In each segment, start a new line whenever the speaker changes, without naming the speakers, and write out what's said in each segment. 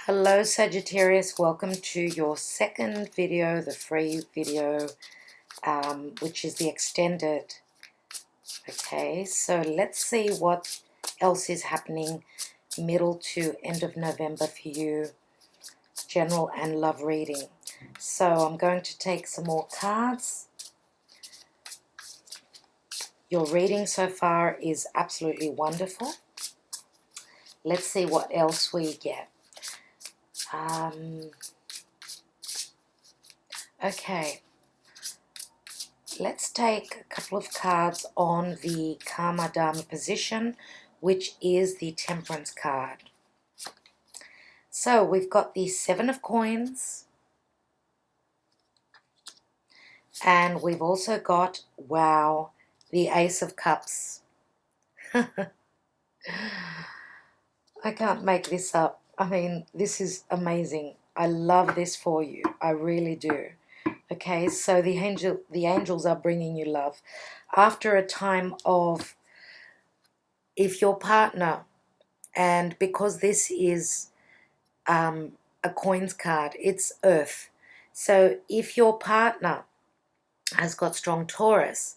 Hello Sagittarius, welcome to your second video, the free video, which is the extended. Okay, so let's see what else is happening middle to end of November for you, general and love reading. So I'm going to take some more cards. Your reading so far is absolutely wonderful. Let's see what else we get. Okay, let's take a couple of cards on the Karma Dharma position, which is the Temperance card. So we've got the Seven of Coins, and we've also got, wow, the Ace of Cups. I can't make this up. I mean, this is amazing. I love this for you. I really do. Okay, so the angels are bringing you love. After a time of, if your partner, and because this is a coins card, it's earth. So if your partner has got strong Taurus,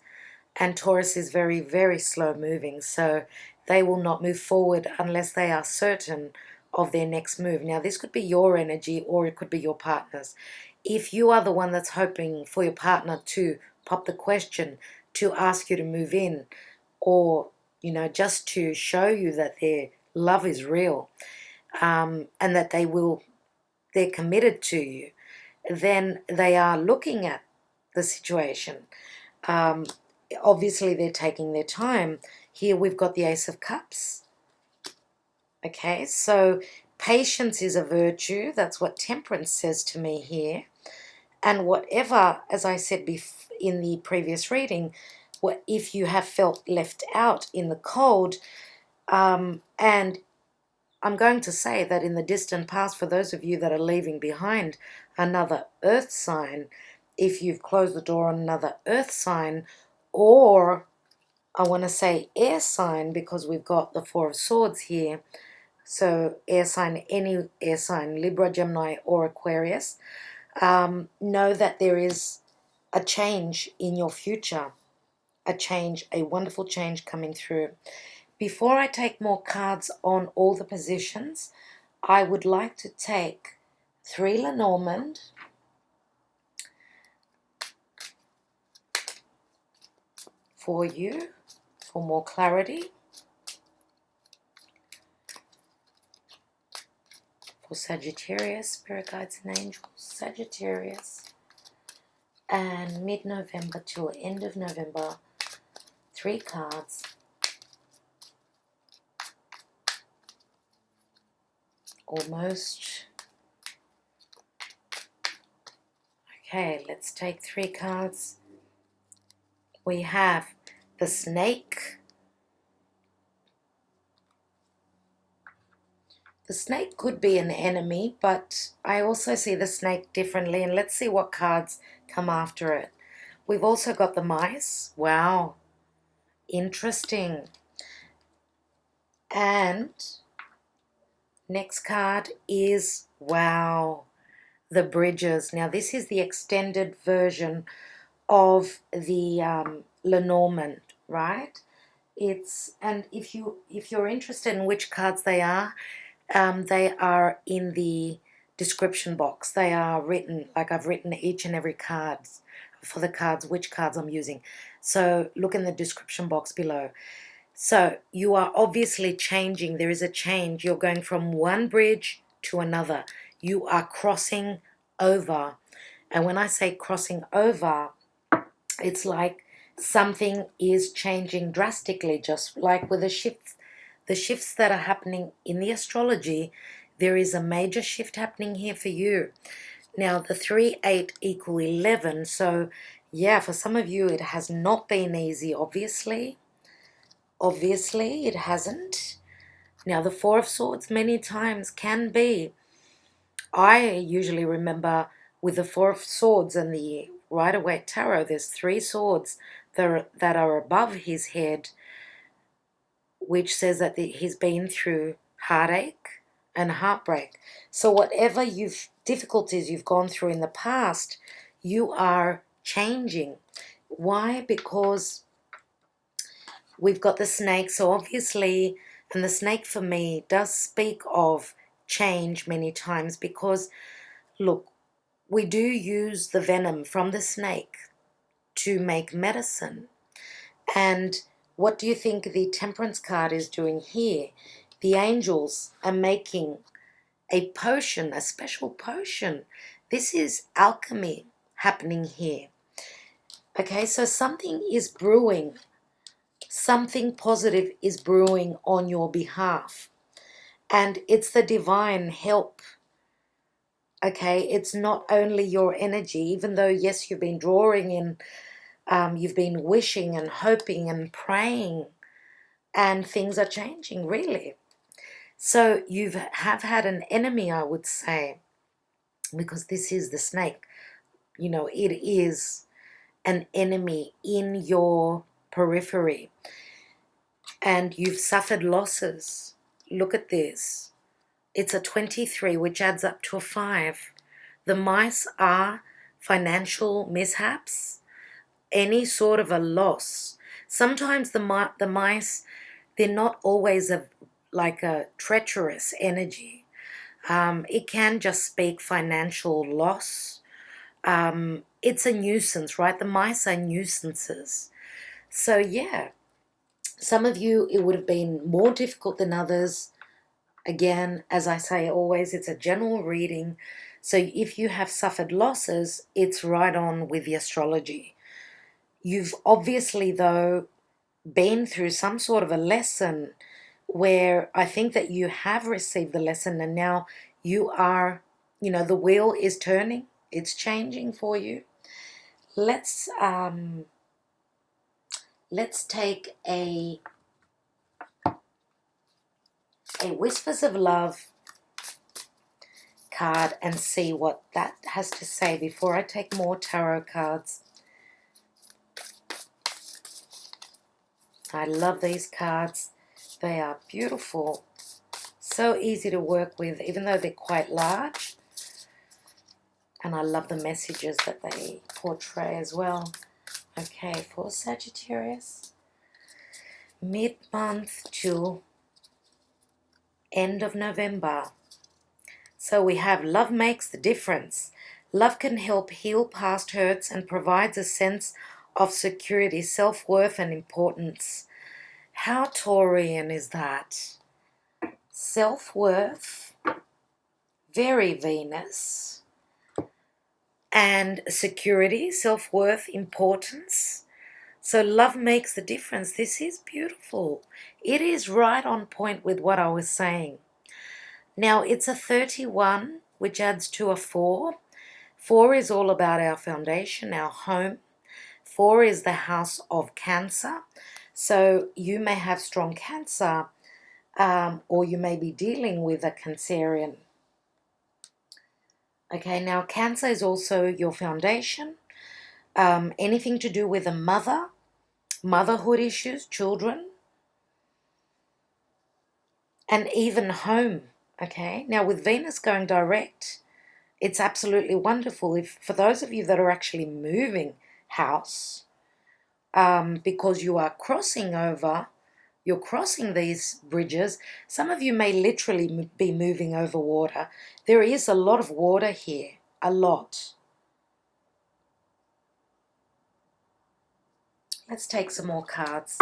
and Taurus is very, very slow moving, so they will not move forward unless they are certain of their next move. Now, this could be your energy or it could be your partner's. If you are the one that's hoping for your partner to pop the question, to ask you to move in, or, you know, just to show you that their love is real, and that they're committed to you, then they are looking at the situation. Obviously, they're taking their time. Here we've got the Ace of Cups. Okay, so patience is a virtue. That's what Temperance says to me here. And whatever, as I said in the previous reading, if you have felt left out in the cold, and I'm going to say that in the distant past, for those of you that are leaving behind another earth sign, if you've closed the door on another earth sign, or I want to say air sign, because we've got the Four of Swords here, so air sign, any air sign, Libra, Gemini, or Aquarius, know that there is a change in your future, a wonderful change coming through. Before I take more cards on all the positions, I would like to take 3 Lenormand, for you, for more clarity. For Sagittarius, Spirit Guides and Angels, Sagittarius. And mid-November till end of November, 3 cards. Almost. Okay, let's take 3 cards. We have the Snake. The snake could be an enemy, but I also see the snake differently, and let's see what cards come after it. We've also got the Mice. Wow, interesting. And next card is, wow, the Bridges. Now, this is the extended version of the Lenormand, right? And if you're interested in which cards they are in the description box. They are written, like I've written each and every card for the cards, which cards I'm using. So look in the description box below. So you are obviously changing. There is a change. You're going from one bridge to another. You are crossing over. And when I say crossing over, it's like something is changing drastically, just like with the shifts that are happening in the astrology. There is a major shift happening here for you. Now, the 3, 8 equal 11. So, yeah, for some of you, it has not been easy, obviously. Obviously, it hasn't. Now, the 4 of Swords many times can be. I usually remember with the 4 of Swords and the Rider-Waite Tarot, there's 3 swords that are above his head, which says that he's been through heartache and heartbreak. So whatever difficulties you've gone through in the past, you are changing. Why? Because we've got the snake. So obviously, and the snake for me does speak of change many times, because look, we do use the venom from the snake to make medicine. And what do you think the Temperance card is doing here? The angels are making a potion, a special potion. This is alchemy happening here. Okay, so something is brewing. Something positive is brewing on your behalf. And it's the divine help. Okay, it's not only your energy, even though, yes, you've been drawing in, you've been wishing and hoping and praying, and things are changing, really. So you have had an enemy, I would say, because this is the snake. You know, it is an enemy in your periphery. And you've suffered losses. Look at this. It's a 23, which adds up to a 5. The mice are financial mishaps, any sort of a loss. Sometimes the mice, they're not always like a treacherous energy. It can just speak financial loss. It's a nuisance, right? The mice are nuisances. So yeah, some of you, it would have been more difficult than others. Again, as I say always, it's a general reading. So if you have suffered losses, it's right on with the astrology. You've obviously, though, been through some sort of a lesson where I think that you have received the lesson, and now you are, you know, the wheel is turning. It's changing for you. Let's take a Whispers of Love card and see what that has to say before I take more tarot cards. I love these cards. They are beautiful. So easy to work with, even though they're quite large. And I love the messages that they portray as well. Okay, for Sagittarius, mid-month to end of November. So we have love makes the difference. Love can help heal past hurts and provides a sense of security, self-worth, and importance. How Taurian is that? Self-worth, very Venus, and security, self-worth, importance. So love makes the difference. This is beautiful. It is right on point with what I was saying. Now, it's a 31, which adds to a 4. 4 is all about our foundation, our home. 4 is the house of Cancer. So you may have strong Cancer, or you may be dealing with a Cancerian. Okay, now Cancer is also your foundation. Anything to do with a mother, motherhood issues, children, and even home. Okay, now with Venus going direct, it's absolutely wonderful. If for those of you that are actually moving house, because you are crossing over, you're crossing these bridges. Some of you may literally be moving over water. There is a lot of water here, a lot. Let's take some more cards.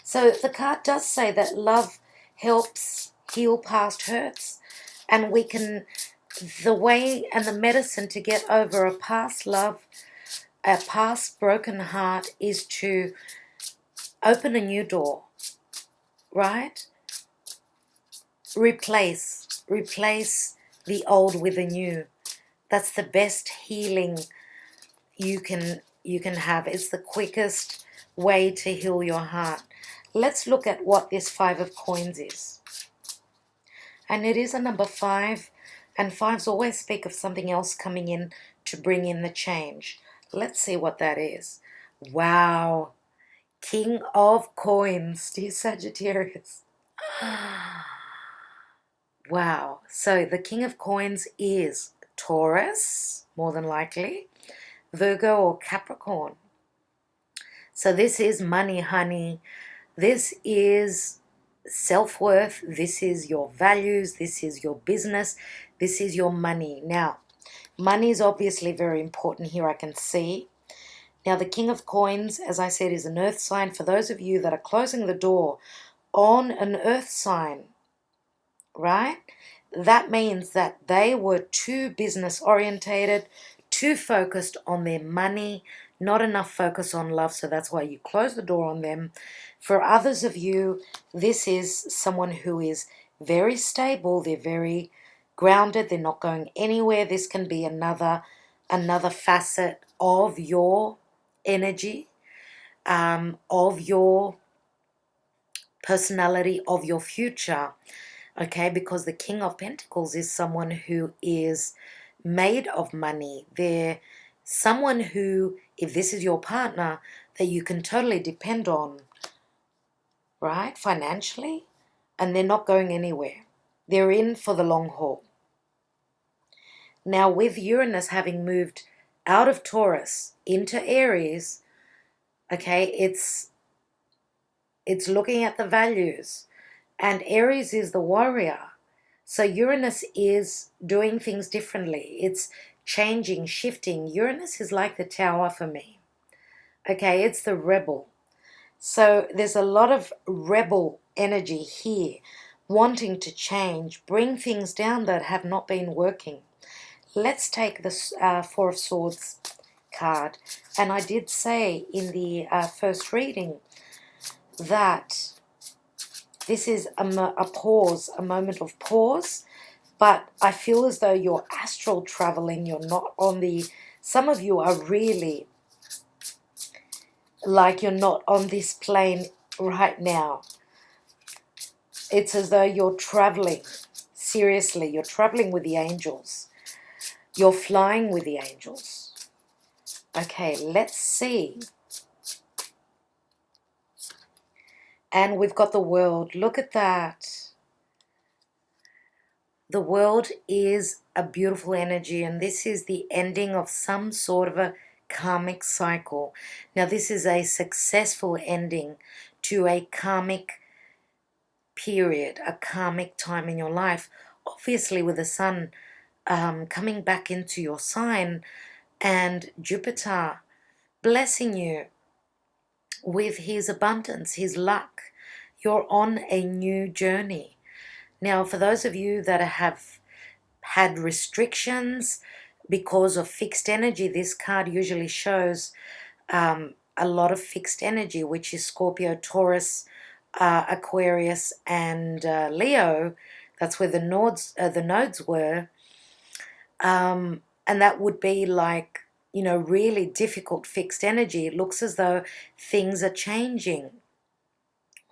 So the card does say that love helps heal past hurts, and we can, the way and the medicine to get over a past love, a past broken heart, is to open a new door, right? Replace the old with the new. That's the best healing you can have. It's the quickest way to heal your heart. Let's look at what this 5 of coins is. And it is a number 5, and 5s always speak of something else coming in to bring in the change. Let's see what that is. Wow. King of Coins, dear Sagittarius. Wow. So the King of Coins is Taurus, more than likely, Virgo or Capricorn. So this is money, honey. This is self-worth. This is your values. This is your business. This is your money. Now, money is obviously very important here, I can see. Now, the King of Coins, as I said, is an earth sign. For those of you that are closing the door on an earth sign, right? That means that they were too business orientated, too focused on their money, not enough focus on love. So that's why you close the door on them. For others of you, this is someone who is very stable. They're very grounded. They're not going anywhere. This can be another facet of your energy, of your personality, of your future. Okay, because the King of Pentacles is someone who is made of money. They're someone who, if this is your partner, that you can totally depend on, right, financially, and they're not going anywhere. They're in for the long haul. Now, with Uranus having moved out of Taurus into Aries, okay, it's looking at the values. And Aries is the warrior. So Uranus is doing things differently. It's changing, shifting. Uranus is like the tower for me. Okay, it's the rebel. So there's a lot of rebel energy here, wanting to change, bring things down that have not been working. Let's take this Four of Swords card. And I did say in the first reading that this is a pause, a moment of pause, but I feel as though you're astral traveling. You're not on the, some of you are really like you're not on this plane right now. It's as though you're traveling, seriously, you're traveling with the angels. You're flying with the angels. Okay, let's see. And we've got the world. Look at that. The world is a beautiful energy, and this is the ending of some sort of a karmic cycle. Now, this is a successful ending to a karmic period, a karmic time in your life. Obviously, with the sun coming back into your sign and Jupiter blessing you with his abundance, his luck, you're on a new journey. Now, for those of you that have had restrictions because of fixed energy, this card usually shows a lot of fixed energy, which is Scorpio, Taurus, Aquarius, and Leo. That's where the nodes were. And that would be like, you know, really difficult fixed energy. It looks as though things are changing,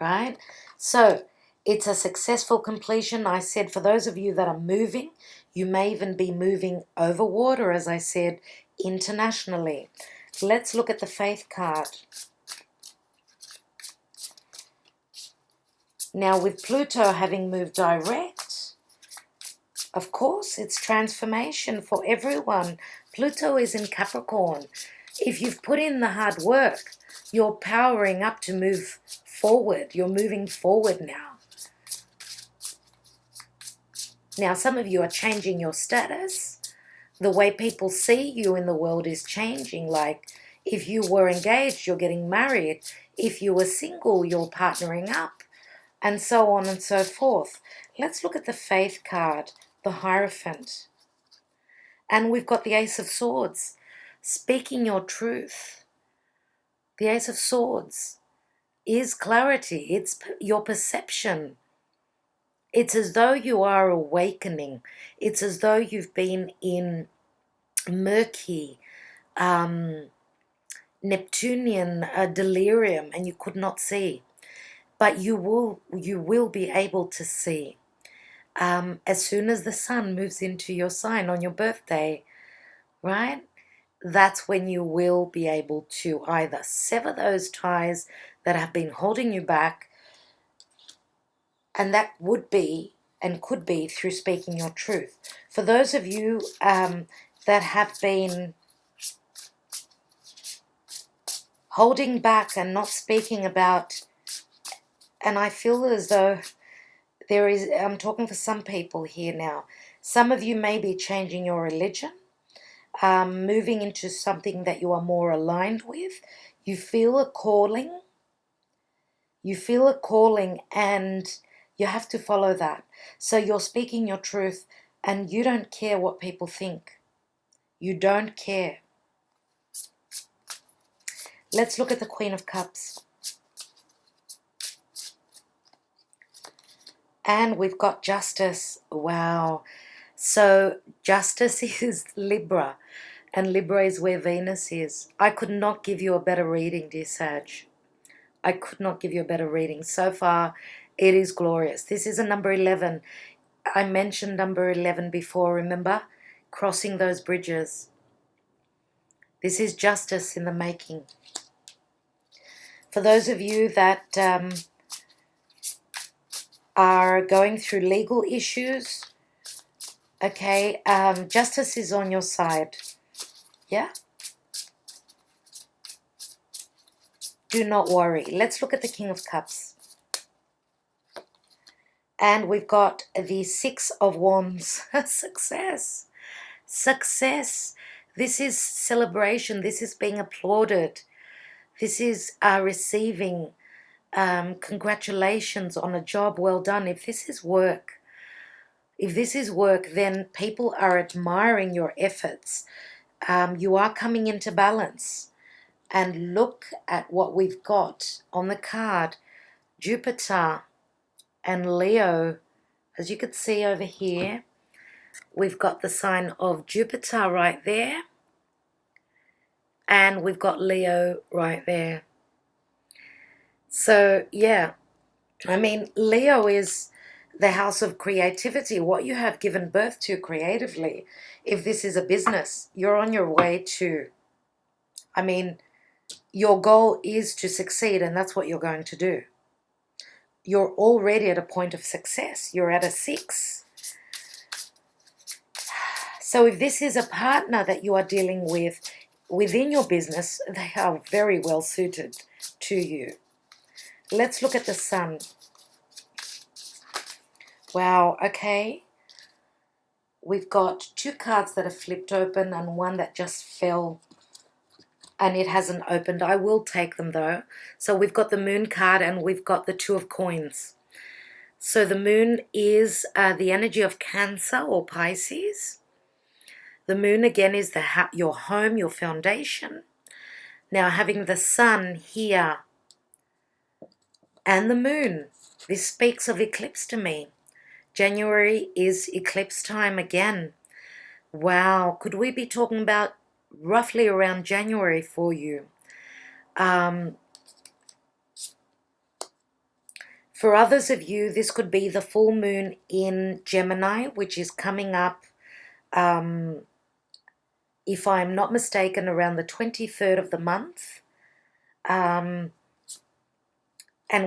right? So it's a successful completion. I said for those of you that are moving, you may even be moving over water, as I said, internationally. Let's look at the Faith card. Now, with Pluto having moved direct, of course, it's transformation for everyone. Pluto is in Capricorn. If you've put in the hard work, you're powering up to move forward. You're moving forward now. Now, some of you are changing your status. The way people see you in the world is changing. Like, if you were engaged, you're getting married. If you were single, you're partnering up, and so on and so forth. Let's look at the Faith card, the Hierophant. And we've got the Ace of Swords, speaking your truth. The Ace of Swords is clarity. It's your perception. It's as though you are awakening. It's as though you've been in murky, Neptunian delirium and you could not see. But you will be able to see. As soon as the sun moves into your sign on your birthday, right? That's when you will be able to either sever those ties that have been holding you back, and that would be and could be through speaking your truth. For those of you that have been holding back and not speaking about, and I feel as though there is, I'm talking for some people here now, some of you may be changing your religion, moving into something that you are more aligned with. You feel a calling. You feel a calling and you have to follow that. So you're speaking your truth and you don't care what people think. You don't care. Let's look at the Queen of Cups. And we've got Justice. Wow. So Justice is Libra, and Libra is where Venus is. I could not give you a better reading, dear Sag. I could not give you a better reading. So far, it is glorious. This is a number 11. I mentioned number 11 before, remember? Crossing those bridges. This is justice in the making. For those of you that are going through legal issues, okay, justice is on your side. Yeah? Do not worry. Let's look at the King of Cups. And we've got the Six of Wands. Success. Success. This is celebration. This is being applauded. This is receiving congratulations on a job well done. If this is work, then people are admiring your efforts. You are coming into balance. And look at what we've got on the card. Jupiter and Leo. As you can see over here, we've got the sign of Jupiter right there. And we've got Leo right there. So, yeah, I mean, Leo is the house of creativity, what you have given birth to creatively. If this is a business, you're on your way to, I mean, your goal is to succeed, and that's what you're going to do. You're already at a point of success. You're at a 6. So if this is a partner that you are dealing with within your business, they are very well suited to you. Let's look at the Sun. Wow, okay. We've got 2 cards that are flipped open and one that just fell and it hasn't opened. I will take them though. So we've got the Moon card and we've got the 2 of Coins. So the Moon is the energy of Cancer or Pisces. The Moon again is your home, your foundation. Now having the Sun here and the Moon, this speaks of eclipse to me. January is eclipse time again. Wow, could we be talking about roughly around January for you? For others of you, this could be the full moon in Gemini, which is coming up, if I'm not mistaken, around the 23rd of the month. And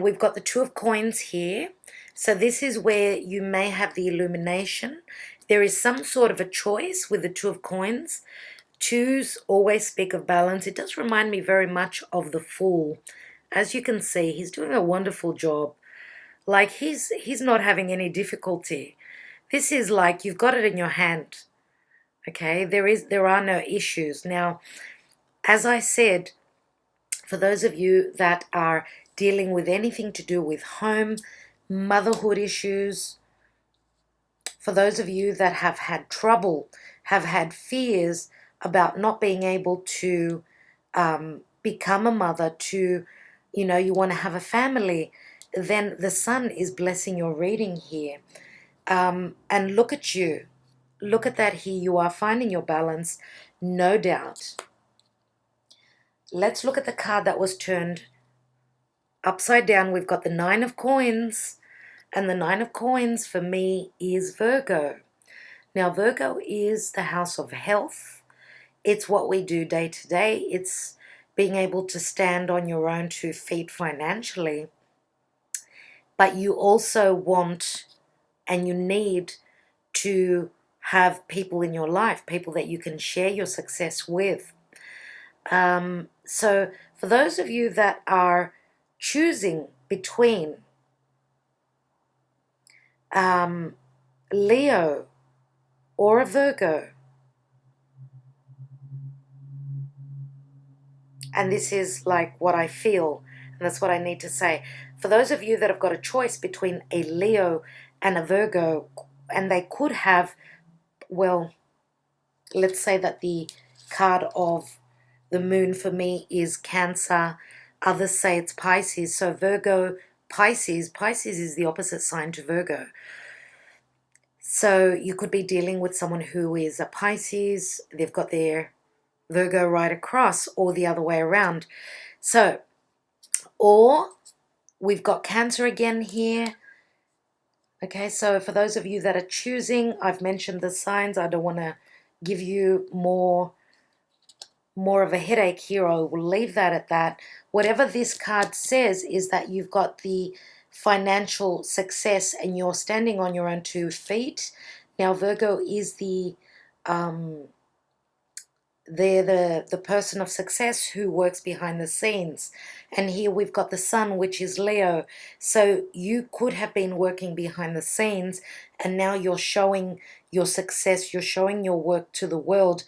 we've got the 2 of Coins here. So this is where you may have the illumination. There is some sort of a choice with the 2 of Coins. 2s always speak of balance. It does remind me very much of the Fool. As you can see, he's doing a wonderful job. Like he's not having any difficulty. This is like you've got it in your hand. Okay, there are no issues. Now, as I said, for those of you that are dealing with anything to do with home, motherhood issues, for those of you that have had trouble, have had fears about not being able to become a mother, to, you know, you want to have a family, then the Sun is blessing your reading here. And look at you. Look at that here. You are finding your balance, no doubt. Let's look at the card that was turned upside down. We've got the 9 of Coins. And the 9 of Coins for me is Virgo. Now, Virgo is the house of health. It's what we do day to day. It's, being able to stand on your own 2 feet financially, but you also want and you need to have people in your life, people that you can share your success with. So for those of you that are choosing between Leo or a Virgo, and this is like what I feel, and that's what I need to say. For those of you that have got a choice between a Leo and a Virgo, and they could have, well, let's say that the card of the moon for me is Cancer. Others say it's Pisces. So Virgo, Pisces. Pisces is the opposite sign to Virgo. So you could be dealing with someone who is a Pisces. They've got their Virgo right across, or the other way around. So, or we've got Cancer again here. Okay, so for those of you that are choosing, I've mentioned the signs. I don't want to give you more of a headache here. I will leave that at that. Whatever this card says is that you've got the financial success and you're standing on your own 2 feet. Now, Virgo is they're the person of success who works behind the scenes. And here we've got the sun, which is Leo. So you could have been working behind the scenes, and now you're showing your success, you're showing your work to the world.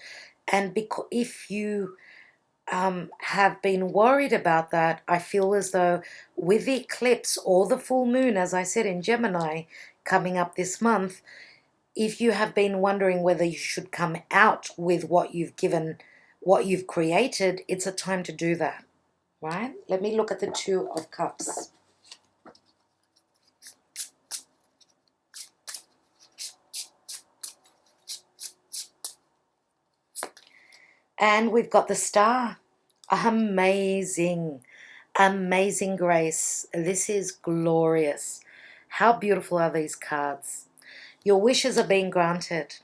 And if you have been worried about that, I feel as though with the eclipse or the full moon, as I said in Gemini, coming up this month, if you have been wondering whether you should come out with what you've given, what you've created, it's a time to do that, right? Let me look at the 2 of Cups. And we've got the Star. Amazing, amazing grace. This is glorious. How beautiful are these cards? Your wishes are being granted.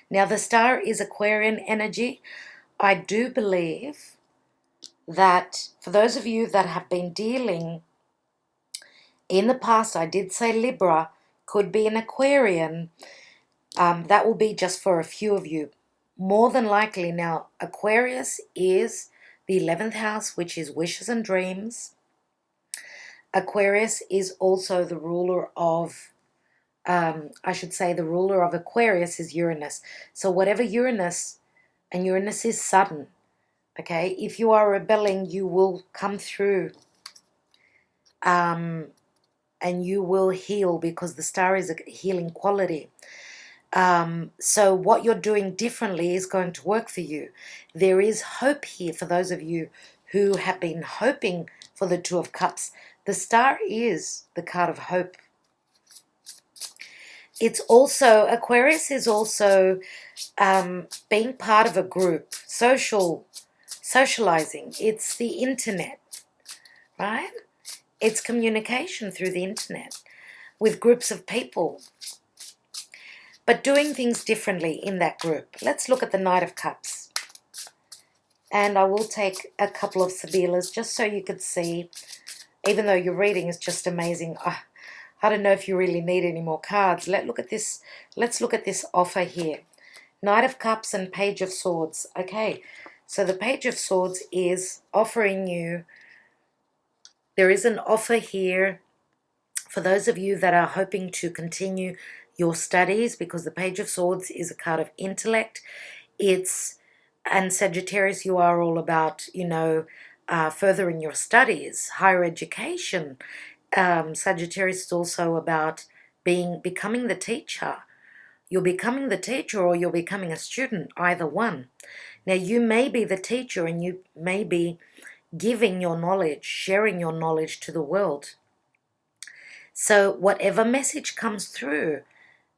Now, the Star is Aquarian energy. I do believe that for those of you that have been dealing in the past, I did say Libra, could be an Aquarian. That will be just for a few of you. More than likely now, Aquarius is the 11th house, which is wishes and dreams. Aquarius is also the ruler of, I should say the ruler of Aquarius is Uranus. So whatever Uranus, and Uranus is sudden, okay? If you are rebelling, you will come through and you will heal, because the Star is a healing quality. So what you're doing differently is going to work for you. There is hope here for those of you who have been hoping for the 2 of Cups. The Star is the card of hope. It's also, Aquarius is also being part of a group, socializing. It's the internet, right? It's communication through the internet with groups of people, but doing things differently in that group. Let's look at the Knight of Cups. And I will take a couple of Sabilas just so you could see, even though your reading is just amazing. I don't know if you really need any more cards. Let's look at this offer here. Knight of Cups and Page of Swords. Okay, so the Page of Swords is offering you, there is an offer here for those of you that are hoping to continue your studies, because the Page of Swords is a card of intellect. And Sagittarius, you are all about, furthering your studies, higher education. Sagittarius is also about becoming the teacher. You're becoming the teacher, or you're becoming a student, either one. Now, you may be the teacher and you may be giving your knowledge, sharing your knowledge to the world. So whatever message comes through,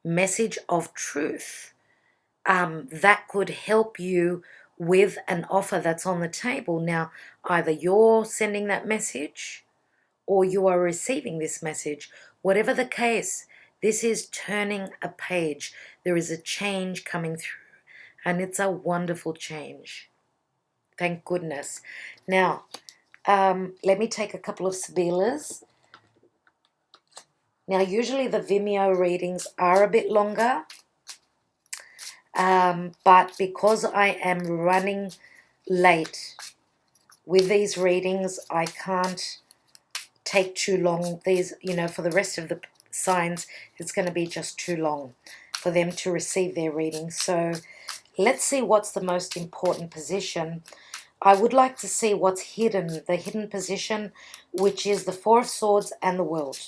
message of truth, that could help you with an offer that's on the table. Now, either you're sending that message or you are receiving this message. Whatever the case, this is turning a page. There is a change coming through, and it's a wonderful change. Thank goodness. Now, let me take a couple of Sibilas. Now, usually the Vimeo readings are a bit longer, but because I am running late with these readings, I can't take too long. These, for the rest of the signs, it's going to be just too long for them to receive their reading. So let's see what's the most important position. I would like to see what's hidden, the hidden position, which is the Four of Swords and the World.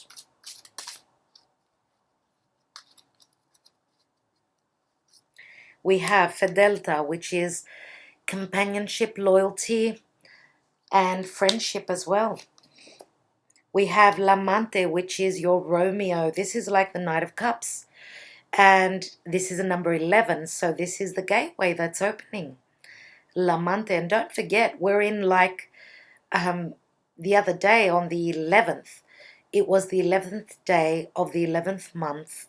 We have Fidelta, which is companionship, loyalty, and friendship as well. We have L'Amante, which is your Romeo. This is like the Knight of Cups. And this is a number 11, so this is the gateway that's opening. L'Amante. And don't forget, we're in like the other day on the 11th. It was the 11th day of the 11th month.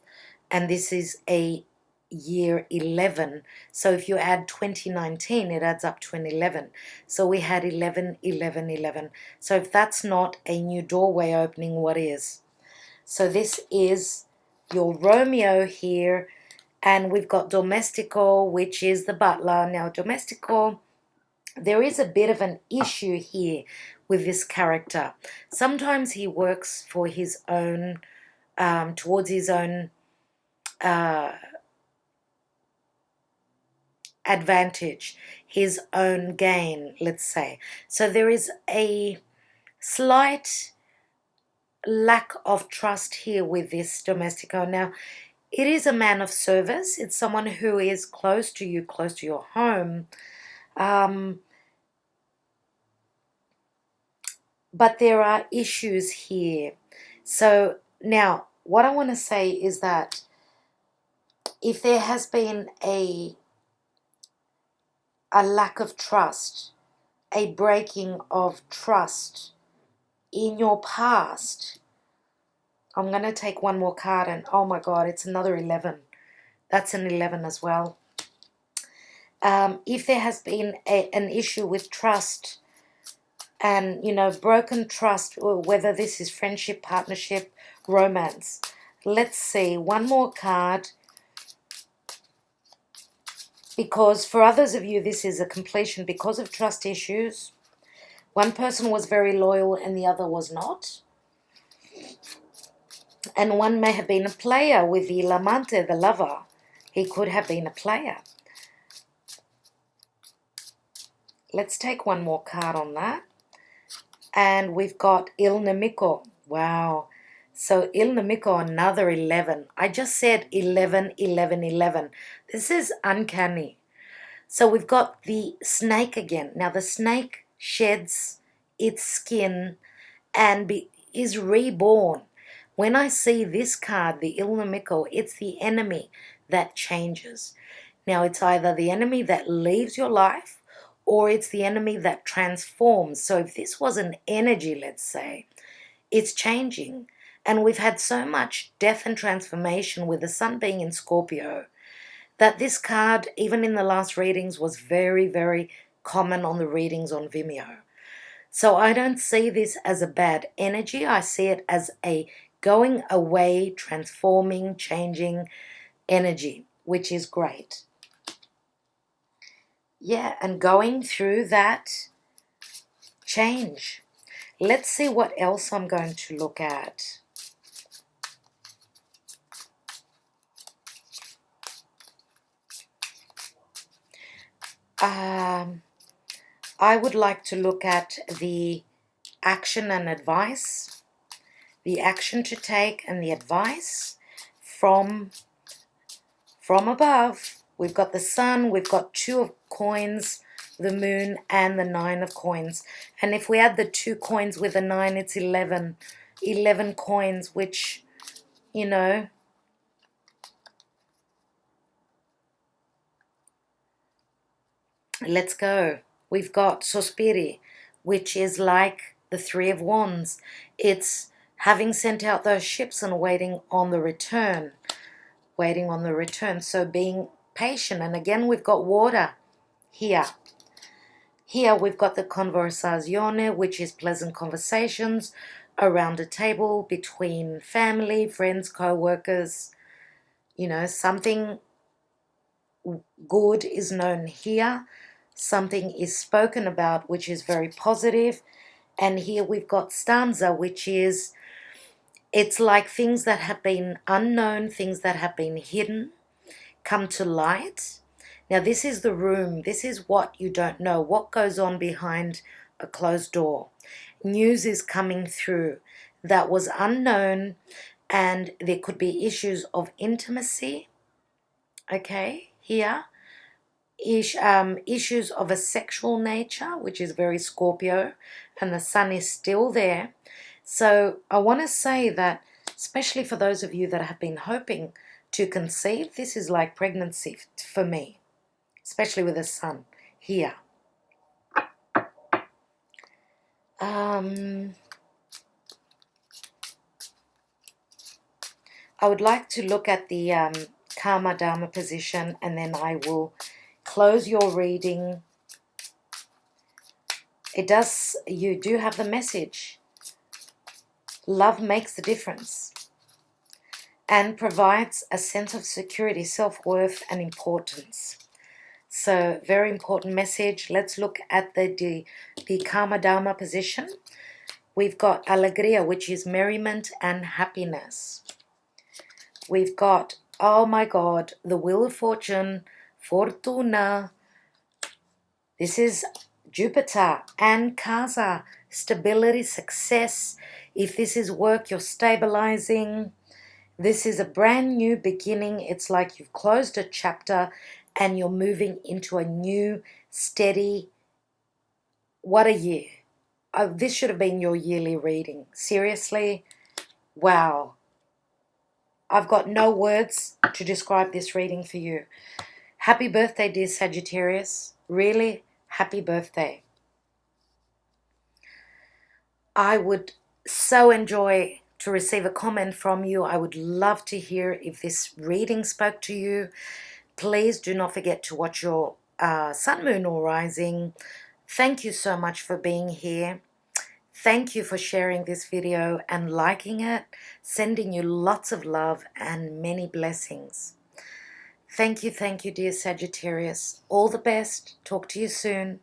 And this is a year 11. So if you add 2019, it adds up to an 11. So we had 11, 11, 11. So if that's not a new doorway opening, what is? So this is your Romeo here, and we've got Domestico, which is the butler. Now, Domestico, there is a bit of an issue here with this character. Sometimes he works for his own, towards his own advantage, his own gain, let's say. So there is a slight lack of trust here with this Domestico. Now, it is a man of service. It's someone who is close to you, close to your home. But there are issues here. So now, what I want to say is that if there has been a lack of trust, a breaking of trust in your past, I'm going to take one more card, and oh my God, it's another 11. That's an 11 as well. If there has been an issue with trust and, broken trust, or whether this is friendship, partnership, romance. Let's see, one more card. Because for others of you, this is a completion because of trust issues. One person was very loyal and the other was not. And one may have been a player with the L'Amante, the lover. He could have been a player. Let's take one more card on that. And we've got Il Nemico. Wow. So Il Nemico, another 11. I just said 11, 11, 11. This is uncanny. So we've got the snake again. Now the snake sheds its skin and is reborn. When I see this card, the Il Nemico, it's the enemy that changes. Now it's either the enemy that leaves your life or it's the enemy that transforms. So if this was an energy, let's say, it's changing. And we've had so much death and transformation with the sun being in Scorpio that this card, even in the last readings, was very, very common on the readings on Vimeo. So I don't see this as a bad energy. I see it as a going away, transforming, changing energy, which is great. Yeah, and going through that change. Let's see what else I'm going to look at. I would like to look at the action and advice, the action to take and the advice from above. We've got the sun, we've got 2 of coins, the moon, and the 9 of coins. And if we add the 2 coins with the 9, it's 11. 11 coins, which, let's go. We've got Sospiri, which is like the 3 of Wands. It's having sent out those ships and waiting on the return. Waiting on the return. So being patient. And again, we've got water here. Here we've got the conversazione, which is pleasant conversations around a table between family, friends, co-workers. You know, something good is known here. Something is spoken about, which is very positive. And here we've got stanza, which is, it's like things that have been unknown, things that have been hidden, come to light. Now, this is the room. This is what you don't know, what goes on behind a closed door. News is coming through that was unknown, and there could be issues of intimacy, okay, here. Issues of a sexual nature, which is very Scorpio, and the sun is still there. So I want to say that, especially for those of you that have been hoping to conceive, this is like pregnancy for me, especially with the sun here. I would like to look at the Karma Dharma position, and then I will close your reading. You do have the message. Love makes the difference and provides a sense of security, self-worth, and importance. So, very important message. Let's look at the Karma Dharma position. We've got Alegria, which is merriment and happiness. We've got, oh my God, the Wheel of Fortune, Fortuna. This is Jupiter and Casa, stability, success. If this is work, you're stabilizing. This is a brand new beginning. It's like you've closed a chapter and you're moving into a new, steady, what a year. This should have been your yearly reading. Seriously, wow. I've got no words to describe this reading for you. Happy birthday, dear Sagittarius. Really, happy birthday. I would so enjoy to receive a comment from you. I would love to hear if this reading spoke to you. Please do not forget to watch your sun, moon, or rising. Thank you so much for being here. Thank you for sharing this video and liking it. Sending you lots of love and many blessings. Thank you, dear Sagittarius. All the best. Talk to you soon.